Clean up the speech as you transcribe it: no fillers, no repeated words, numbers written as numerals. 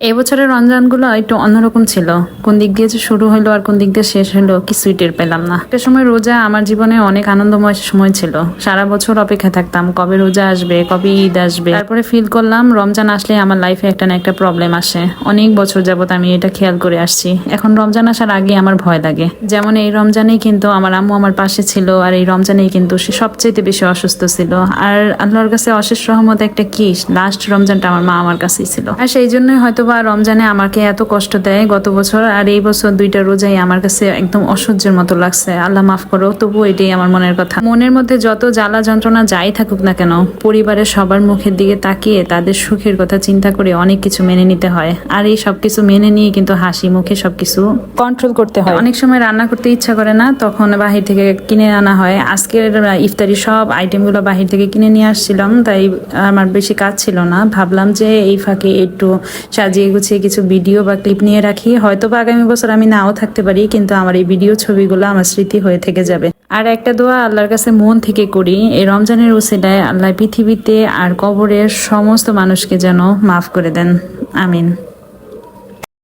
এই বছরের রমজানগুলো একটু অন্যরকম ছিল। কোন দিক দিয়ে যে শুরু হলো আর কোন দিক দিয়ে শেষ হলো কিছুই টের পেলাম না। একটা সময় রোজা আমার জীবনে অনেক আনন্দময় সময় ছিল। সারা বছর অপেক্ষা থাকতাম কবে রোজা আসবে, কবে ঈদ আসবে। তারপরে ফিল করলাম রমজান আসলে আমার লাইফে একটা না একটা প্রবলেম আসে। অনেক বছর যাবত আমি এটা খেয়াল করে আসছি। এখন রমজান আসার আগে আমার ভয় লাগে। যেমন এই রমজানেই কিন্তু আমার আম্মু আমার পাশে ছিল, আর এই রমজানেই কিন্তু সে সবচেয়ে বেশি অসুস্থ ছিল। আর আল্লাহর কাছে অশেষ রহমত একটা কি, লাস্ট রমজানটা আমার মা আমার কাছেই ছিল। আর সেই জন্যই হয়তো বা রমজানে আমাকে এত কষ্ট দেয় গত বছর, আর এই বছর দুইটা রোজাই আমার কাছে একদম অসহ্যের মতো লাগছে। আল্লাহ মাফ করো, তবু এটাই আমার মনের কথা। মনের মধ্যে যত জ্বালা যন্ত্রণা যাই থাকুক না কেন, পরিবারের সবার মুখের দিকে তাকিয়ে তাদের সুখের কথা চিন্তা করে অনেক কিছু মেনে নিতে হয়। আর এই সবকিছু মেনে নিয়ে কিন্তু হাসি মুখে সবকিছু কন্ট্রোল করতে হয়। অনেক সময় রান্না করতে ইচ্ছা করে না, তখন বাহির থেকে কিনে আনা হয়। আজকের ইফতারি সব আইটেমগুলো বাহির থেকে কিনে নিয়ে আসছিলাম, তাই আমার বেশি কাজ ছিল না। ভাবলাম যে এই ফাঁকে একটু সাজিয়ে গুছিয়ে কিছু ভিডিও বা ক্লিপ নিয়ে রাখি। হয়তো বা আগামী বছর আমি নাও থাকতে পারি, কিন্তু আমার এই ভিডিও ছবিগুলো আমার স্মৃতি হয়ে থেকে যাবে। আর একটা দোয়া আল্লাহর কাছে মন থেকে করি, এই রমজানের উসিলায় আল্লাহ পৃথিবীতে আর কবরের সমস্ত মানুষকে যেন মাফ করে দেন। আমিন।